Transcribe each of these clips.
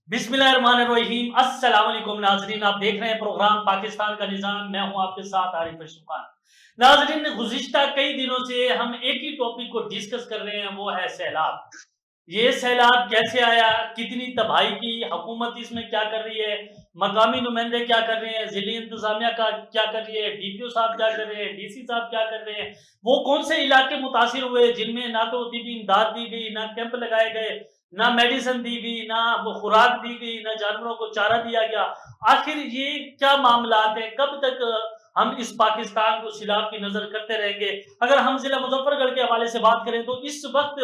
बिस्मिल्लाहिर्रहमानिर्रहीम। अस्सलाम वालेकुम नाजरीन, आप देख रहे हैं प्रोग्राम पाकिस्तान का निज़ाम। मैं हूं आपके साथ आरिफ अशरफ खान। नाजरीन, गुज़िश्ता कई दिनों से हम एक ही टॉपिक को डिस्कस कर रहे हैं, वो है सैलाब। ये सैलाब कैसे आया, कितनी तबाही की, हुकूमत इसमें क्या कर रही है, मकामी नुमाइंदे क्या कर रहे हैं, ज़िली इंतज़ामिया का क्या कर रही है, डीपीओ साहब क्या कर रहे हैं, डीसी साहब क्या कर रहे हैं, वो कौन से इलाके मुतासिर हुए जिनमें ना तो तिबी इमदाद दी गई, ना कैंप लगाए गए, ना मेडिसिन दी गई, ना खुराक दी गई, ना जानवरों को चारा दिया गया। आखिर ये क्या मामलात हैं, कब तक हम इस पाकिस्तान को सैलाब की नजर करते रहेंगे। अगर हम जिला मुजफ्फरगढ़ के हवाले से बात करें तो इस वक्त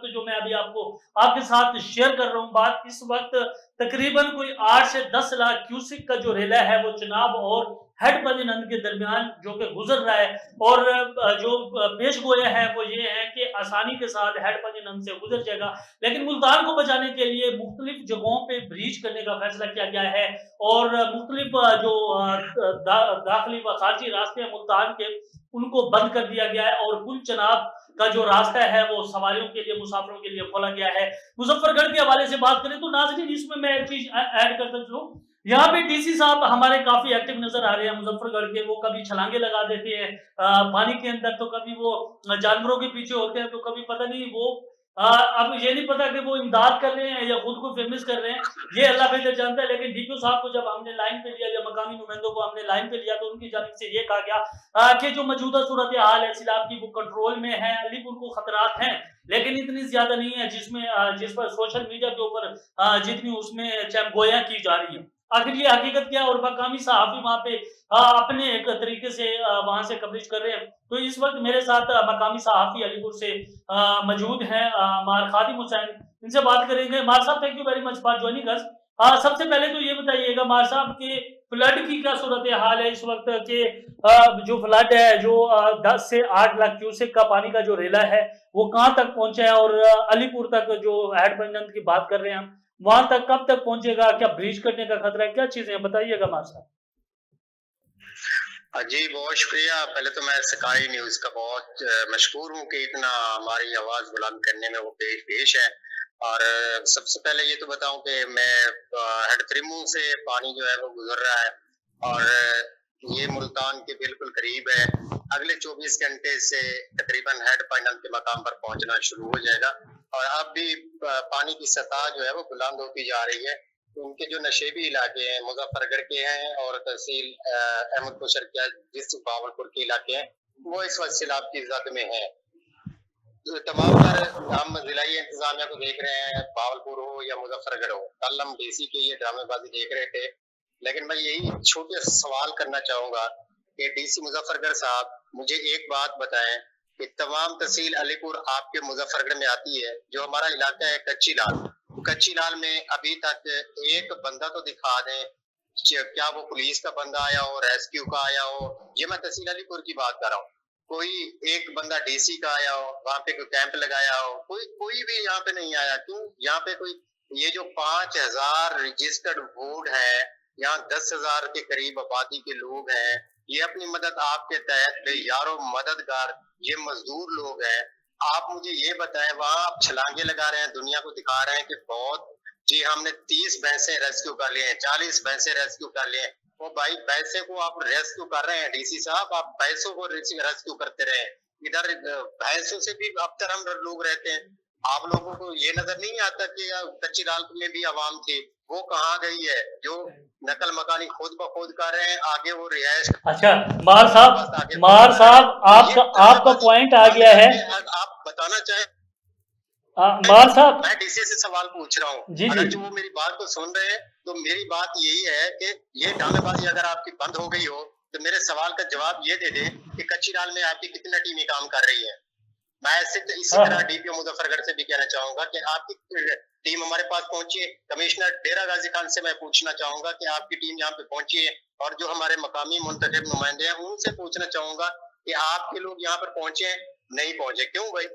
जो मैं अभी आपको आपके साथ शेयर कर रहा हूँ बात, इस वक्त तकरीबन कोई 8 से 10 लाख क्यूसिक का जो रेला है वो चनाब और हेड बदी नंद के दरमियान जो कि गुजर रहा है। और जो पेश गोया है वो ये है कि आसानी के साथ हेड बदी नंद से गुजर जाएगा, लेकिन मुल्तान को बचाने के लिए मुख्तलिफ जगहों पे ब्रीच करने का फैसला किया गया है। और मुख्तलिफ जो दाखिली व खारजी रास्ते हैं मुल्तान के, उनको बंद कर दिया गया है और कुल चनाब का जो रास्ता है वो सवारियों के लिए, मुसाफिरों के लिए खोला गया है। मुजफ्फरगढ़ के हवाले से बात करें तो नाज़रीन, इसमें मैं एक चीज ऐड करता चलूं, यहाँ पे डीसी साहब हमारे काफी एक्टिव नजर आ रहे हैं मुजफ्फरगढ़ के। वो कभी छलांगे लगा देते हैं पानी के अंदर, तो कभी वो जानवरों के पीछे होते हैं, तो कभी पता नहीं वो अब ये नहीं पता कि वो इमदाद कर रहे हैं या खुद को फेमस कर रहे हैं, ये अल्लाह बेहतर जानता है। लेकिन डीपीओ साहब को जब हमने लाइन पे लिया या मकामी नुमाइंदों को हमने लाइन पे लिया तो उनकी जानिब से ये कहा गया कि जो मौजूदा सूरत हाल है सैलाब की वो कंट्रोल में है, अलीपुर को खतरात हैं लेकिन इतनी ज्यादा नहीं है जिस पर सोशल मीडिया के ऊपर जितनी उसमें गोया की जा रही है। आखिर ये हकीकत क्या है, और मकामी सहाफी वहाँ पे अपने एक तरीके से वहां से कवरेज कर रहे हैं। तो इस वक्त मेरे साथ मकामी सहाफी अलीपुर से मौजूद हैं मार खादिम हुसैन, इनसे बात करेंगे। मार साहब, thank you very much for joining us. सबसे पहले तो ये बताइएगा मार साहब के फ्लड की क्या सूरत हाल है इस वक्त के। जो फ्लड है, जो 10 से 8 लाख क्यूसेक का पानी का जो रेला है वो कहाँ तक पहुंचा है, और अलीपुर तक जो हेडबंजन की बात कर रहे हैं हम, वहां तक कब तक पहुंचेगा, क्या ब्रीच करने का खतरा है, क्या चीजें बताइएगा मार साहब। जी बहुत शुक्रिया। पहले तो मैं स्काई न्यूज का बहुत मशहूर हूँ कि इतना हमारी आवाज बुलंद करने में वो पेश है। और सबसे पहले ये तो बताऊं कि मैं हेडत्रिमू से पानी जो है वो गुजर रहा है और ये मुल्तान के बिल्कुल करीब है। अगले 24 घंटे से तकरीबन हेड पैनल के मकाम पर पहुंचना शुरू हो जाएगा और अब भी पानी की सतह जो है वो बुलंद होती जा रही है। उनके जो नशेबी इलाके हैं मुजफ्फरगढ़ के हैं और तहसील अहमदपुर शर्किया डिस्ट्रिक्ट बावलपुर के इलाके हैं, वो इस वक्त सैलाब की जद में है। तो तमाम तर हम जिलाई इंतजामिया को देख रहे हैं, बावलपुर हो या मुजफ्फरगढ़ हो। कल हम डीसी की ये ड्रामेबाजी देख रहे थे, लेकिन मैं यही छोटे सवाल करना चाहूंगा कि डीसी मुजफ्फरगढ़ साहब मुझे एक बात बताएं कि तमाम तहसील अलीपुर आपके मुजफ्फरगढ़ में आती है, जो हमारा इलाका है कच्ची लाल, कच्ची लाल में अभी तक एक बंदा तो दिखा दें, क्या वो पुलिस का बंदा आया हो, रेस्क्यू का आया हो। ये मैं तहसील अलीपुर की बात कर रहा हूँ। कोई एक बंदा डीसी का आया हो, वहां पे कोई कैंप लगाया हो, कोई भी यहाँ पे नहीं आया। क्यों? यहाँ पे कोई ये जो 5000 रजिस्टर्ड वोट है, यहाँ 10,000 के करीब आबादी के लोग हैं, ये अपनी मदद आपके तहत यारो मददगार ये मजदूर लोग हैं। आप मुझे ये बताएं, वहां आप छलांगे लगा रहे हैं, दुनिया को दिखा रहे हैं कि बहुत जी हमने 30 भैंसे रेस्क्यू कर लिए हैं, 40 भैंसे रेस्क्यू कर लिए हैं। वो भाई भैंसे को आप रेस्क्यू कर रहे हैं, डीसी साहब आप भैंसों को रेस्क्यू करते रहे। इधर भैंसों से भी अबतर हम लोग रहते हैं। आप लोगों को ये नजर नहीं आता कि कच्ची लाल में भी आवाम थी, वो कहाँ गई है? जो नकल मकानी खुद ब खुद कर रहे हैं, आगे वो रिहायश। अच्छा मार साहब, आपका पॉइंट आ गया है। आप बताना चाहे मार साहब, मैं डीसी से सवाल पूछ रहा हूँ, अगर जो वो मेरी बात को सुन रहे हैं तो मेरी बात यही है कि ये ड्रामेबाजी अगर आपकी बंद हो गई हो तो मेरे सवाल का जवाब ये दे दे कि कच्ची लाल में आपकी कितनी टीमें काम कर रही है। मैं इसी तरह डीपीओ मुजफ्फरगढ़ से भी कहना चाहूंगा कि आपकी टीम हमारे पास पहुंची है। कमिश्नर डेरा गाजी खान से मैं पूछना चाहूंगा कि आपकी टीम यहाँ पे पहुंची है, और जो हमारे मकामी मुंतखब नुमाइंदे हैं उनसे पूछना चाहूंगा कि आपके लोग यहाँ पर पहुंचे नहीं पहुंचे। क्यों भाई?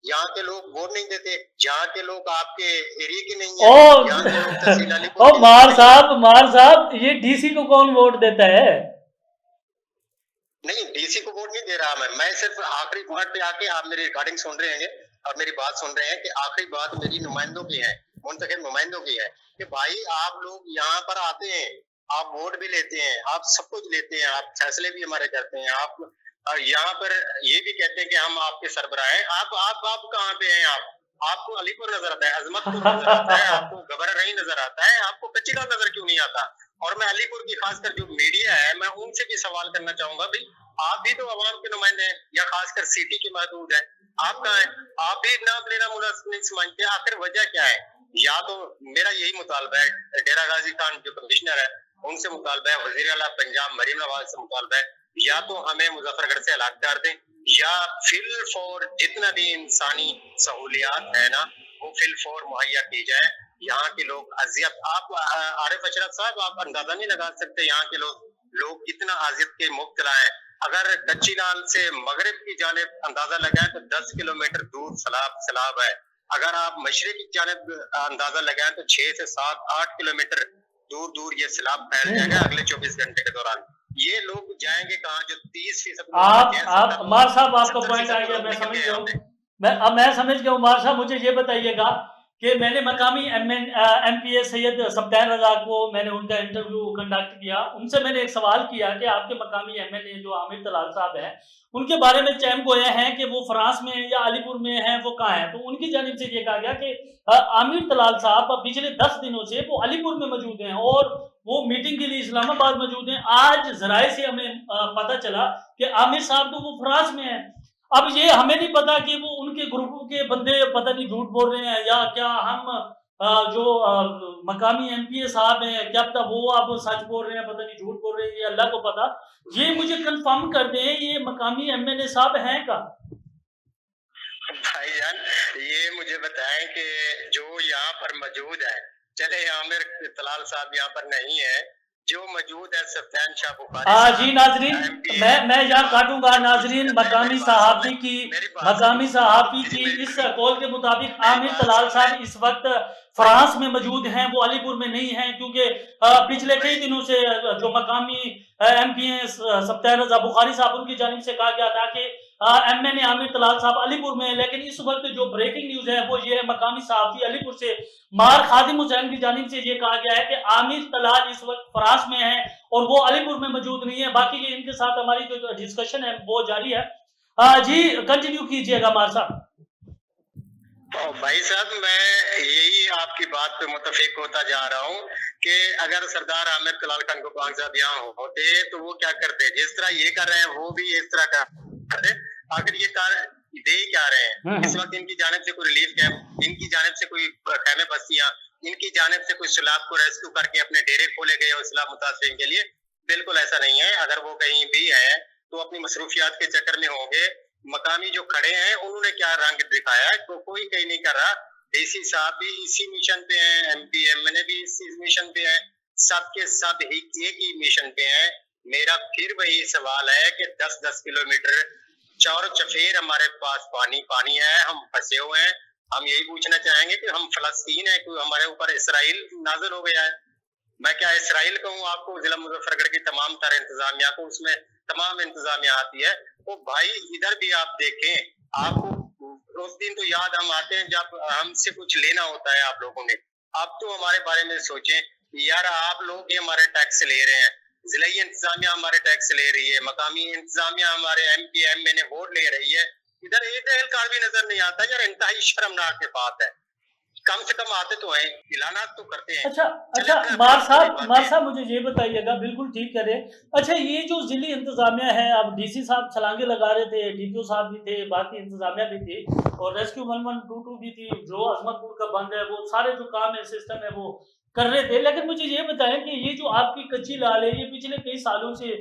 यहाँ के लोग वोट नहीं देते, यहाँ के लोग आपके एरिया के नहीं है। ओ मार साहब ये डीसी को कौन वोट देता है? नहीं, डीसी को वोट नहीं दे रहा मैं सिर्फ आखिरी पॉइंट पे आके आप मेरी रिकॉर्डिंग सुन रहे हैं और मेरी बात सुन रहे हैं कि आखिरी बात मेरी नुमाइंदों की है, मुंतखब नुमाइंदों की है कि भाई आप लोग यहाँ पर आते हैं, आप वोट भी लेते हैं, आप सब कुछ लेते हैं, आप फैसले भी हमारे करते हैं, आप यहाँ पर ये भी कहते हैं कि हम आपके सरबराह हैं। आप कहाँ पे हैं? आपको अलीपुर नजर आता है, अजमतपुर नजर आता है, आपको गबर नहीं नजर आता है, आपको कच्चीगांव नजर क्यों नहीं आता? और मैं अलीपुर की खासकर जो मीडिया है, मैं उनसे भी सवाल करना चाहूंगा, भाई आप भी तो अवाम के नुमाइंदे हैं, या खासकर सिटी के महदूद है, आप कहाँ हैं? आप भी नाम लेना मुनासिब नहीं समझते, आखिर वजह क्या है? या तो मेरा यही मुतालबा है, डेरा गाजी खान जो कमिश्नर है उनसे मुतालबा है, वजीर आला पंजाब मरीम नवाज से मुतालबा है, या तो हमें मुजफ्फरगढ़ से अलग कर दें, या फिल फॉर जितना भी इंसानी सहूलियात है ना वो फिल फॉर मुहैया की जाए। यहाँ के लोग अजियत, आप आरिफ अशरफ साहब आप अंदाजा नहीं लगा सकते यहाँ के लोग कितना अजियत के मुब्तला है। अगर कच्ची लाल से मगरिब की जानिब अंदाजा लगाए तो 10 किलोमीटर दूर सैलाब है। अगर आप मशरिक की जानिब अंदाजा लगाएं तो 6 से 7-8 किलोमीटर दूर ये सैलाब फैल जाएगा अगले 24 घंटे के दौरान। ये लोग जाएंगे कहाँ जो 30% आप उमर साहब आपका पॉइंट आ गया, मैं समझ गया हूँ, मैं समझ गया। उमर साहब मुझे ये बताइएगा कि मैंने मकामी MPA सैयद सब्तार रजा को मैंने उनका इंटरव्यू कंडक्ट किया, उनसे मैंने एक सवाल किया कि आपके मकामी MLA जो आमिर तलाल साहब हैं उनके बारे में चैम गोया हैं कि वो फ्रांस में या अलीपुर में हैं, वो कहाँ हैं? तो उनकी जानिब से ये कहा गया कि आमिर तलाल साहब पिछले 10 दिनों से वो अलीपुर में मौजूद हैं और वो मीटिंग के लिए इस्लामाबाद मौजूद हैं। आज जराए से हमें पता चला कि आमिर साहब तो वो फ्रांस में हैं। अब ये हमें नहीं पता कि वो उनके ग्रुप के बंदे पता नहीं झूठ बोल रहे हैं या क्या हम जो मकामी MPA साहब हैं क्या पता वो अब सच बोल रहे हैं, पता नहीं झूठ बोल रहे हैं, ये अल्लाह को पता। ये मुझे कंफर्म कर दें, ये मकामी MLA साहब हैं का? भाईजान ये मुझे बताएं कि जो यहाँ पर मौजूद है, चले आमिर तलाल साहब यहाँ पर नहीं है, जो मौजूद है सफ्तान शाह बुखारी। जी नाजरीन, मैं यहाँ काटूंगा नाजरीन। मकामी सहाफी की इस कॉल के मुताबिक आमिर तलाल साहब इस वक्त फ्रांस में मौजूद हैं, वो अलीपुर में नहीं हैं, क्योंकि पिछले कई दिनों से जो मकामी MPA सफ्तार रजा बुखारी साहब उनकी जानिब से कहा गया था कि MLA आमिर तलाल साहब अलीपुर में है। लेकिन इस वक्त जो ब्रेकिंग न्यूज है वो ये है, मकामी सहाफी अलीपुर से मार खादिम हुसैन की जानिब से ये कहा गया है कि आमिर तलाल इस वक्त फ्रांस में है और वो अलीपुर में मौजूद नहीं है। बाकी ये इनके साथ हमारी जो डिस्कशन है वो जारी है। जी कंटिन्यू कीजिएगा मार साहब। भाई साहब मैं यही आपकी बात पे मुतफिक होता जा रहा हूँ कि अगर सरदार आमिर तलाल खान गोपाल साहब यहाँ होते तो वो क्या करते, जिस तरह ये कर रहे हैं वो भी इस तरह करते। आखिर ये दे क्या रहे हैं इस वक्त? इनकी जानिब से कोई रिलीफ कैंप, इनकी जानिब से कोई खैमे बस्तियां, इनकी जानिब से कोई सैलाब को रेस्क्यू करके अपने डेरे खोले गए हो सैलाब मुतासरीन के लिए? बिल्कुल ऐसा नहीं है। अगर वो कहीं भी है तो अपनी मसरूफियात के चक्कर में होंगे। मकामी जो खड़े हैं उन्होंने क्या रंग दिखाया है तो कोई कहीं नहीं कर रहा। DC साहब भी इसी मिशन पे हैं, MP MLA भी इसी मिशन पे हैं, सबके सब एक ही मिशन पे हैं। मेरा फिर वही सवाल है कि 10-10 किलोमीटर चौर चफेर हमारे पास पानी है, हम फंसे हुए हैं। हम यही पूछना चाहेंगे कि हम फलस्तीन है, कोई हमारे ऊपर इसराइल नाज़िल हो गया है? मैं क्या इसराइल कहूँ आपको? जिला मुजफ्फरगढ़ की तमाम तरह इंतजामिया को, उसमें तमाम इंतजामिया आती है। तो भाई इधर भी आप देखें, आपको उस दिन तो याद हम आते हैं जब हमसे कुछ लेना होता है आप लोगों ने। अब तो हमारे बारे में सोचें यार, आप लोग ये हमारे टैक्स ले रहे हैं, जिलाई इंतजामिया हमारे टैक्स ले रही है, मकामी इंतजामिया हमारे MP MLA वोट ले रही है, इधर एक एहलकार भी नजर नहीं आता यार। इंतहाई शर्मनाक बात है। कम से कम आते तो हैं, इलाना तो करते हैं। अच्छा मार साहब मुझे ये बताइएगा, बिल्कुल ठीक करे। अच्छा ये जो जिली इंतजामिया है, अब DC साहब छलांगे लगा रहे थे, DPO साहब भी थे, बाकी इंतजामिया भी थी और रेस्क्यू 1122 भी थी, जो अजमतपुर का बंद है वो सारे जो काम है सिस्टम है वो कर रहे थे। लेकिन मुझे ये बताएं कि ये जो आपकी कच्ची लाल है ये पिछले कई सालों से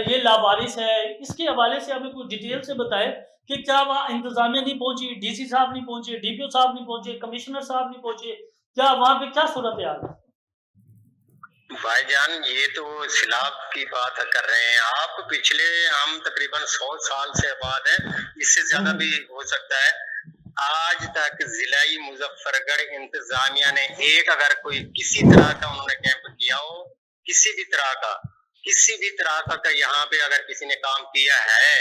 ये लावारिस है, इसके हवाले से हमें कुछ डिटेल से बताएं कि क्या वहाँ इंतजामिया नहीं पहुंची, DC साहब नहीं पहुंचे, DPO साहब नहीं पहुंचे, कमिश्नर साहब नहीं पहुंचे, क्या वहाँ पे क्या सूरत है? भाईजान ये तो सैलाब की बात कर रहे हैं आप। पिछले हम तकरीबन 100 साल से बाद है, इससे ज्यादा भी हो सकता है, आज तक जिलाई मुजफ्फरगढ़ इंतजामिया ने एक अगर कोई किसी तरह का उन्होंने कैंप किया हो, किसी भी तरह का यहाँ पे अगर किसी ने काम किया है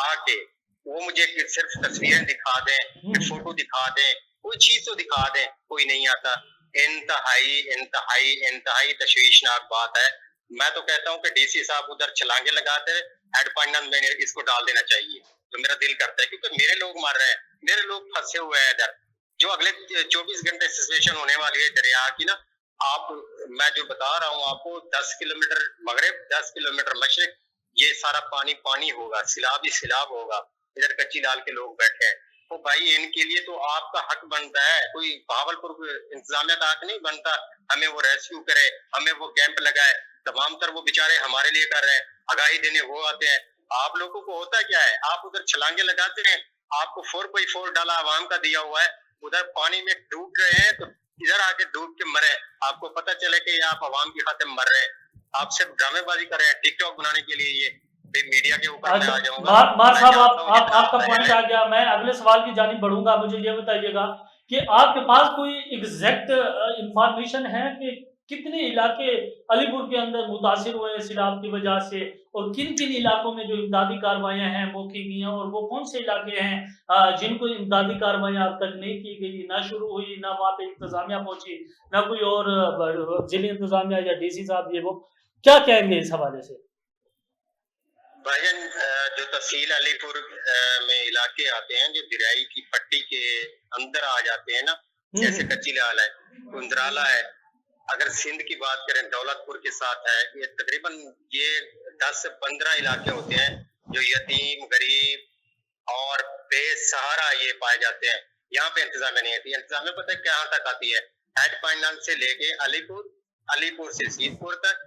आके, वो मुझे सिर्फ तस्वीरें दिखा दें, फोटो दिखा दें, कोई चीज तो दिखा दें, कोई नहीं आता। इंतहाई इंतहाई इंतहाई तशवीशनाक बात है। मैं तो कहता हूँ कि डीसी साहब उधर छलांगे लगाते, हेड फाइनेंस में इसको डाल देना चाहिए, तो मेरा दिल करता है, क्योंकि मेरे लोग मर रहे हैं, मेरे लोग फंसे हुए हैं इधर। जो अगले 24 घंटे सिचुएशन होने वाली है दरिया की ना, आप, मैं जो बता रहा हूँ आपको, 10 किलोमीटर मगरिब, 10 किलोमीटर मशरिक, ये सारा पानी पानी होगा, सिलाब ही सिलाब होगा। इधर कच्ची लाल के लोग बैठे हैं, तो भाई इनके लिए तो आपका हक बनता है, कोई भावलपुर इंतजामिया का हक नहीं बनता हमें वो रेस्क्यू करे, हमें वो कैंप लगाए। तमाम तर वो बेचारे हमारे लिए कर रहे हैं, आगाही देने वो आते हैं। आप लोगों को होता क्या है, आप उधर छलांगे लगाते हैं, आपको 4x4 डाला आवाम का दिया हुआ है, उधर पानी में डूब रहे हैं, तो इधर आके डूब के मरे, आपको पता चले कि आप आवाम की खातिर मर रहे हैं, आप सिर्फ ड्रामेबाजी कर रहे हैं टिकटॉक बनाने के लिए। ये मीडिया के ऊपर मैं आ जाऊंगा। मार साहब, आपका पॉइंट आ गया। मैं अगले सवाल की जानिब बढ़ूंगा। मुझे ये बताइएगा कि आपके पास कोई एग्जैक्ट इंफॉर्मेशन है कि कितने इलाके अलीपुर के अंदर मुतासिर हुए हैं सैलाब की वजह से, और किन किन इलाकों में जो इमदादी कार्रवाइयां हैं वो की गई हैं, और वो कौन से इलाके हैं जिनको इमदादी कार्रवाइयां अब तक नहीं की गई, ना शुरू हुई, ना वहाँ पे इंतजामिया पहुंची, ना कोई और जिले इंतजामिया या डीसी साहब, ये वो क्या कहेंगे इस हवाले से? भाईजान, जो तहसील अलीपुर में इलाके आते हैं जो दरियाई की पट्टी के अंदर आ जाते हैं ना, जैसे कच्ची लाल है, कुंदराला है, अगर सिंध की बात करें दौलतपुर के साथ है, ये तकरीबन ये 10 से 15 इलाके होते हैं जो यतीम, गरीब और बेसहारा ये पाए जाते हैं। यहाँ पे इंतजामिया नहीं आती। इंतजामिया पता है कहाँ तक आती है? हेड फाइनेंस से लेके अलीपुर, अलीपुर से सीधपुर तक,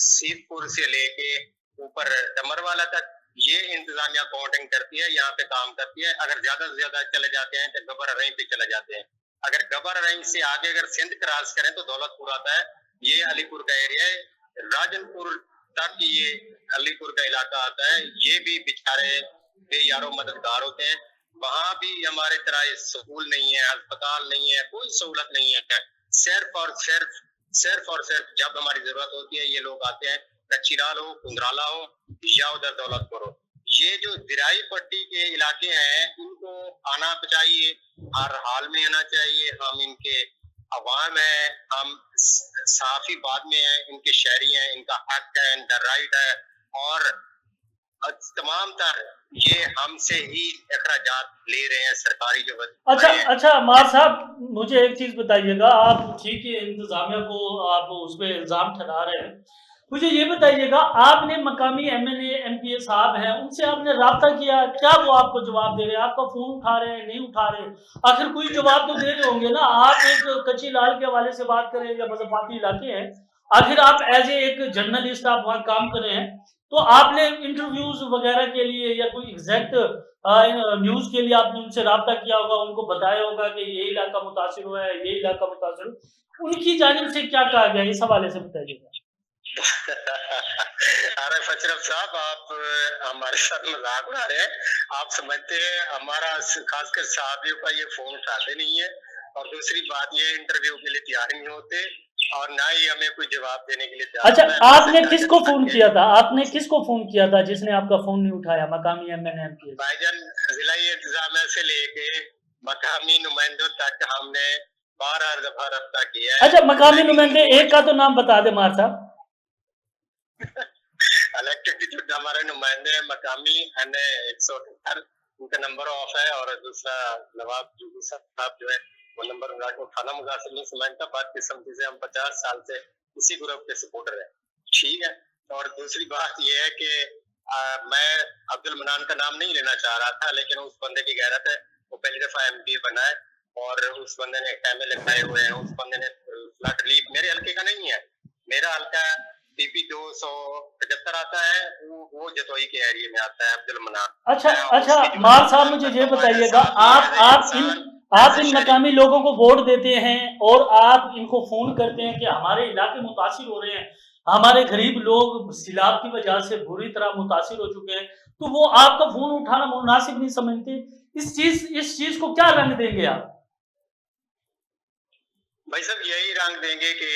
सीधपुर से लेके ऊपर डमरवाला तक, ये इंतजामिया काउंटिंग करती है, यहाँ पे काम करती है। अगर ज्यादा से ज्यादा चले जाते हैं तो गबर रेंज पे चले जाते हैं। अगर गबर रेंज से आगे अगर सिंध क्रॉस करें तो दौलतपुर आता है, ये अलीपुर का एरिया है। राजनपुर तक ये अलीपुर का इलाका आता है। ये भी बेचारे यारों मददगार होते हैं। वहां भी हमारे तरह स्कूल नहीं है, अस्पताल नहीं है, कोई सहूलत नहीं है। सिर्फ और सिर्फ जब हमारी जरूरत होती है ये लोग आते हैं, कच्ची लाल हो, कुंदराला हो या उधर दौलतपुर हो। ये जो दरियाई पट्टी के इलाके हैं इनको आना चाहिए, हर हाल में आना चाहिए। हम इनके अवाम है, हम साफी बाद में हैं, इनके शहरी हैं, इनका हक है, इनका राइट है, और तमाम तर ये हमसे ही अखराजात ले रहे हैं सरकारी जो। अच्छा मार साहब, मुझे एक चीज बताइएगा। आप ठीक है इंतजामिया को आप उस पर इल्जाम ठहरा रहे हैं, मुझे ये बताइएगा आपने मकामी एमएनए एमपीए साहब हैं उनसे आपने राब्ता किया, क्या वो आपको जवाब दे रहे हैं? आपका फोन उठा रहे हैं, नहीं उठा रहे? आखिर कोई जवाब तो दे रहे होंगे ना। आप एक कच्ची लाल के हवाले से बात करें या मजफाती इलाके हैं, आखिर आप एज एक जर्नलिस्ट आप वहाँ काम कर रहे हैं, तो आपने इंटरव्यूज वगैरह के लिए या कोई एग्जैक्ट न्यूज के लिए आपने उनसे राब्ता किया होगा, उनको बताया होगा कि ये इलाका मुतासिर हुआ है, ये इलाका मुतासिर हुआ, उनकी जानिब से क्या कहा गया, इस हवाले से बताइएगा। अरे फशरफ साहब, आप हमारे साथ मजाक उड़ा रहे हैं। आप समझते हैं हमारा खासकर साहबियों का ये फोन उठाते नहीं है, और दूसरी बात ये इंटरव्यू के लिए तैयार नहीं होते, और ना ही हमें कोई जवाब देने के लिए तैयार। अच्छा, आपने किसको फोन किया था? आपने किसको फोन किया था जिसने आपका फोन नहीं उठाया? मकामी एमएनए एमपीए भाईजान, जिला इंतजामिया से लेके मकामी नुमाइंदों तक हमने 12 दफा रब्ता किया है। अच्छा, मकामी नुमाइंदे एक का तो नाम बता दे मार साहब। इलेक्टेड जो हमारे नुमाइंदे हैं मकामी 178, उनका नंबर ऑफ है, और दूसरा नवाब जूबी साहब जो है वो नंबर उनका खाना मुगासिर नहीं समझता। बात किस्मती से हम 50 साल से इसी ग्रुप के सपोर्टर हैं, ठीक है। और दूसरी बात ये है कि मैं अब्दुल मनान का नाम नहीं लेना चाह रहा था, लेकिन उस बंदे की गैरत है, वो पहली दफा एमपी बना है, और उस बंदे ने कैमे लिखाए हुए हैं। उस बंदे ने फ्लड रिलीफ मेरे हल्के का नहीं है, मेरा हल्का पीपी 275 आता है, वो जतोई के एरिया में आता है, अब्दुल मनान। अच्छा मार साहब, मुझे ये बताइएगा, आप इन मकामी लोगों को वोट देते हैं और आप इनको फोन करते हैं कि हमारे इलाके मुतासिर हो रहे हैं, हमारे गरीब लोग सैलाब की वजह से बुरी तरह मुतासिर हो चुके हैं, तो वो आपका फोन उठाना मुनासिब नहीं समझते? इस चीज को क्या रंग देंगे आप? भाई साहब, यही रंग देंगे कि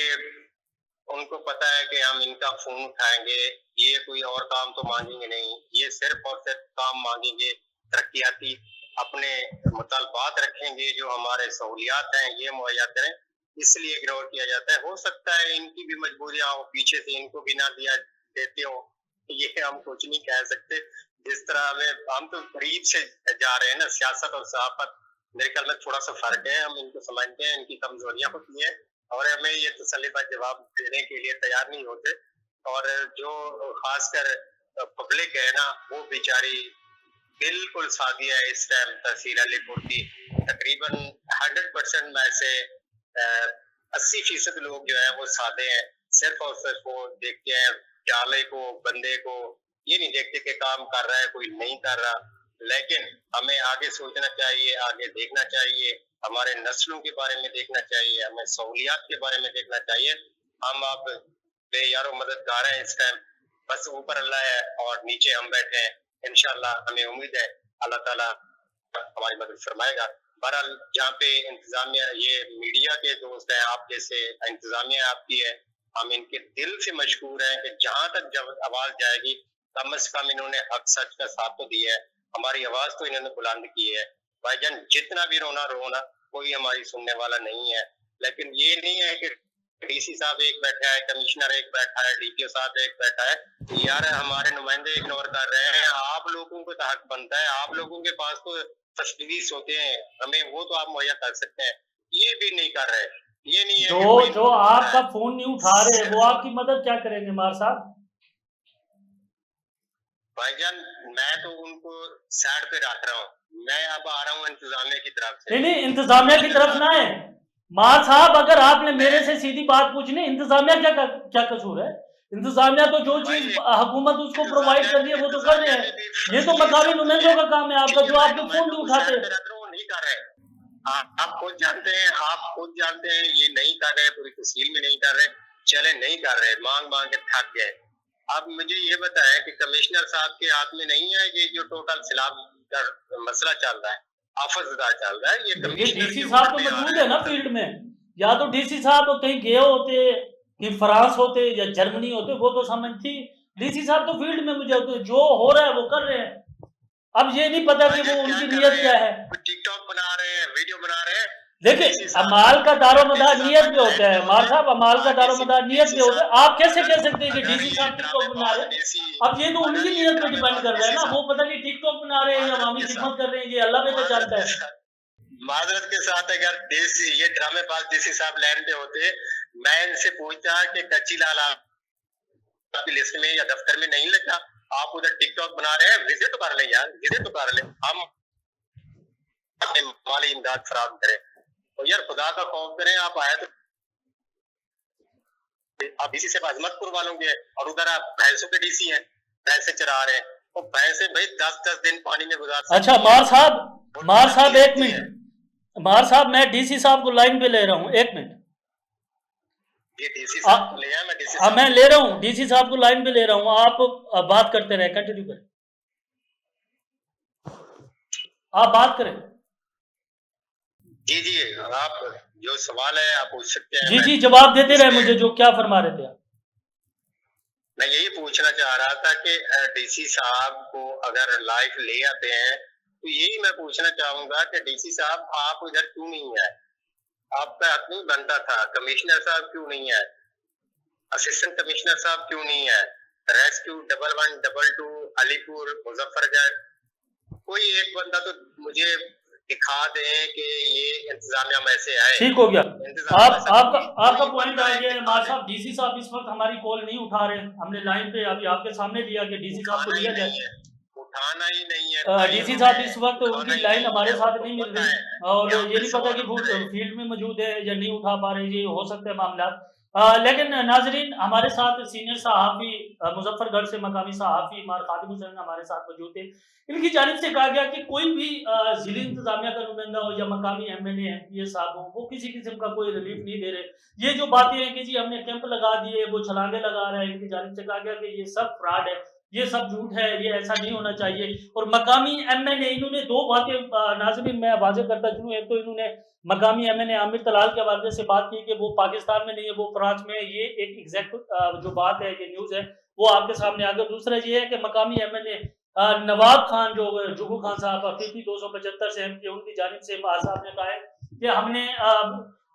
उनको पता है कि हम इनका फोन उठाएंगे, ये कोई और काम तो मांगेंगे नहीं, ये सिर्फ और सिर्फ काम मांगेंगे तरक्याती, अपने मुतालबात रखेंगे, जो हमारे सहूलियात हैं ये मुहैया करें। اس لیے اگنور کیا جاتا ہے. ہو سکتا ہے ان کی بھی مجبوریاں ہو, پیچھے سے ان کو بھی نہ دیا دیتے ہو, یہ ہم کچھ نہیں کہہ سکتے. جس طرح ہم تو قریب سے جا رہے ہیں نا, سیاست اور صحافت میرے خیال میں تھوڑا سا فرق ہے. ہم ان کو سمجھتے ہیں, ان کی کمزوریاں ہوتی ہیں اور ہمیں یہ تسلی کا جواب دینے کے لیے تیار نہیں ہوتے. اور جو خاص کر پبلک ہے نا, وہ بیچاری بالکل سادی ہے اس ٹائم. تحصیل علی پور کی تقریباً 100% میں سے 80% لوگ جو ہیں وہ سادے ہیں. صرف اور صرف وہ دیکھتے ہیں جالے کو, بندے کو, یہ نہیں دیکھتے کہ کام کر رہا ہے کوئی نہیں کر رہا. لیکن ہمیں آگے سوچنا چاہیے, آگے دیکھنا چاہیے, ہمارے نسلوں کے بارے میں دیکھنا چاہیے, ہمیں سہولیات کے بارے میں دیکھنا چاہیے. ہم آپ بے یار و مددگار ہیں اس ٹائم, بس اوپر اللہ ہے اور نیچے ہم بیٹھے ہیں. انشاءاللہ ہمیں امید ہے اللہ تعالیٰ ہماری مدد فرمائے گا. بہرحال جہاں پہ انتظامیہ, یہ میڈیا کے دوست ہیں آپ جیسے, انتظامیہ آپ کی ہے, ہم ان کے دل سے مشکور ہیں کہ جہاں تک جب آواز جائے گی کم از کم انہوں نے حق سچ کا ساتھ تو دیا ہے. ہماری آواز تو انہوں نے بلند کی ہے. بھائی جان جتنا بھی رونا کوئی ہماری سننے والا نہیں ہے. لیکن یہ نہیں ہے کہ ڈی سی صاحب ایک بیٹھا ہے, کمشنر ایک بیٹھا ہے, ڈی پی او صاحب ایک بیٹھا ہے, یار ہمارے نمائندے اگنور کر رہے ہیں. آپ لوگوں کو تو حق بنتا ہے, آپ لوگوں کے پاس تو فیسلٹیز ہوتے ہیں, ہمیں وہ تو آپ مہیا کر سکتے ہیں, یہ بھی نہیں کر رہے. یہ نہیں ہے جو آپ کا فون نہیں اٹھا رہے وہ آپ کی مدد کیا کریں گے مار صاحب؟ بھائی جان میں تو ان کو سائڈ پہ رکھ رہا ہوں. میں اب آ رہا ہوں انتظامیہ کی طرف سے. نہیں انتظامیہ کی طرف نہ ہے مار صاحب, اگر آپ نے میرے سے سیدھی بات پوچھنی, انتظامیہ کیا قصور ہے؟ انتظامیہ تو جو چیز حکومت اس کو پرووائڈ کر رہی ہے وہ تو کر رہے ہیں. یہ تو مقامی نمائندوں کا کام ہے آپ کا, جو آپ کے فون نہیں اٹھاتے. نہیں کر رہے, آپ خود جانتے ہیں یہ نہیں کر رہے, پوری تحصیل میں نہیں کر رہے. چلے نہیں کر رہے, مانگ کے تھک گئے. اب مجھے یہ بتائیں کہ کمشنر صاحب کے ہاتھ میں نہیں ہے یہ جو ٹوٹل سیلاب کا مسئلہ چل رہا ہے, آفت زدہ چل رہا ہے, یہ ڈی سی صاحب تو موجود ہے نا فیلڈ میں. یا تو ڈی سی صاحب کہیں گئے ہوتے, کہیں فرانس ہوتے یا جرمنی ہوتے, وہ تو سمجھتی. ڈی سی صاحب تو فیلڈ میں مجھے ہوتے, جو ہو رہا ہے وہ کر رہے ہیں. اب یہ نہیں پتا کہ وہ ان کی نیت کیا ہے. ٹک ٹاک بنا رہے ہیں, ویڈیو بنا رہے ہیں. دیکھیں اعمال کا دار و مدار نیت پہ ہوتا ہے مار صاحب, اعمال کا دار و مدار نیت پہ ہوتا ہے. آپ کیسے کہہ سکتے ہیں کہ ڈی سی صاحب ٹک ٹاک بنا رہے ہیں؟ اب یہ تو ان کی نیت پہ ڈیپینڈ کر رہا ہے نا, وہ پتہ نہیں ٹک ٹاک بنا رہے ہیں یا عوامی خدمت کر رہے ہیں, یہ اللہ پہ جانتا ہے. معذرت کے ساتھ اگر یہ ڈرامے باز ڈی سی صاحب لائن پہ ہوتے, میں ان سے پوچھتا کہ کچی لال آپ کی لسٹ میں یا دفتر میں نہیں لگا, آپ ادھر ٹک ٹاک بنا رہے ہیں, وزٹ کر لیں یار, وزٹ کر لیں. ہم مالی امداد فراہم کریں, اور یار خدا کا خوف کریں. آپ آئے تو آپ ڈی سی سے عظمت پور والوں کے, اور ادھر آپ بھینسوں کے ڈی سی ہیں, بھینسے چرا رہے ہیں, اور بھینسے بھائی 10 دن پانی میں گزار سکتے. اچھا مار صاحب ایک منٹ, مار صاحب میں ڈی سی صاحب کو لائن پہ لے رہا ہوں, ایک منٹ. میں لے رہا ہوں, ڈی سی صاحب کو لائن پہ لے رہا ہوں, آپ بات کرتے رہے, کنٹینیو کریں, آپ بات کریں. جی آپ جو سوال ہے آپ پوچھ سکتے ہیں. جی جواب دیتے رہے مجھے, جو کیا فرما رہے تھے آپ. میں یہی پوچھنا چاہ رہا تھا کہ ڈی سی صاحب کو اگر لائف لے آتے ہیں تو یہی میں پوچھنا چاہوں گا کہ ڈی سی صاحب آپ ادھر کیوں نہیں آئے؟ آپ کا حق نہیں بنتا تھا. کمشنر صاحب کیوں نہیں آئے؟ اسسٹنٹ کمشنر صاحب کیوں نہیں آئے؟ ریسکیو 1112 علی پور مظفر گڑھ, کوئی ایک بندہ تو مجھے دکھا دیں کہ یہ انتظامیہ میں سے آئے. ٹھیک ہو گیا, آپ کا پوائنٹ آ گیا ہے مار صاحب. ڈی سی صاحب اس وقت ہماری کال نہیں اٹھا رہے, ہم نے لائن پہ ابھی آپ کے سامنے دیا کہ ڈی سی صاحب کو لیا جائے. اٹھانا ہی نہیں ہے ڈی سی صاحب اس وقت ان کی لائن ہمارے ساتھ نہیں مل رہی, اور یہ نہیں پتا کہ وہ فیلڈ میں موجود ہے یا نہیں اٹھا پا رہے, یہ ہو سکتے ہیں معاملات. لیکن ناظرین ہمارے ساتھ سینئر صحافی مظفر گڑھ سے مقامی صحافی مار خادم حسین ہمارے ساتھ موجود تھے. ان کی جانب سے کہا گیا کہ کوئی بھی ضلعی انتظامیہ کا نمائندہ ہو یا مقامی M N A M P A صاحب ہو, وہ کسی قسم کا کوئی ریلیف نہیں دے رہے. یہ جو باتیں ہیں کہ جی ہم نے کیمپ لگا دیے, وہ چھلانگے لگا رہے ہیں, ان کی جانب سے کہا گیا کہ یہ سب فراڈ ہے, یہ سب جھوٹ ہے, یہ ایسا نہیں ہونا چاہیے. اور مقامی ایم این اے, انہوں نے دو باتیں ناظرین میں واضح کرتا چلوں. ایک تو انہوں نے مقامی ایم این اے عامر طلال کے حوالے سے بات کی کہ وہ پاکستان میں نہیں ہے, وہ فرانس میں ہے. یہ ایک ایگزیکٹ جو بات ہے, یہ نیوز ہے, وہ آپ کے سامنے آ گیا. دوسرا یہ ہے کہ مقامی ایم این اے نواب خان جو جگو خان صاحب PP 275 سے ایم پی, ان کی جانب سے صاحب نے کہا ہے کہ ہم نے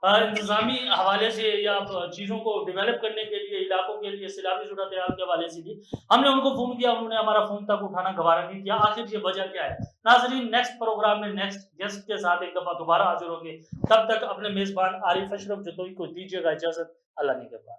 इंतजामी हवाले से या चीज़ों को डेवलप करने के लिए, इलाकों के लिए, सैलाबी सूरत-ए-हाल के हवाले से भी हमने उनको फ़ोन किया, उन्होंने हमारा फ़ोन तक उठाना गवारा नहीं किया। आखिर ये वजह क्या है? नाज़रीन, नेक्स्ट प्रोग्राम में नेक्स्ट गेस्ट के साथ एक दफ़ा दोबारा हाज़िर होंगे। तब तक अपने मेज़बान आरिफ अशरफ जतोई को दीजिएगा इजाज़त। अल्लाह निगहबान।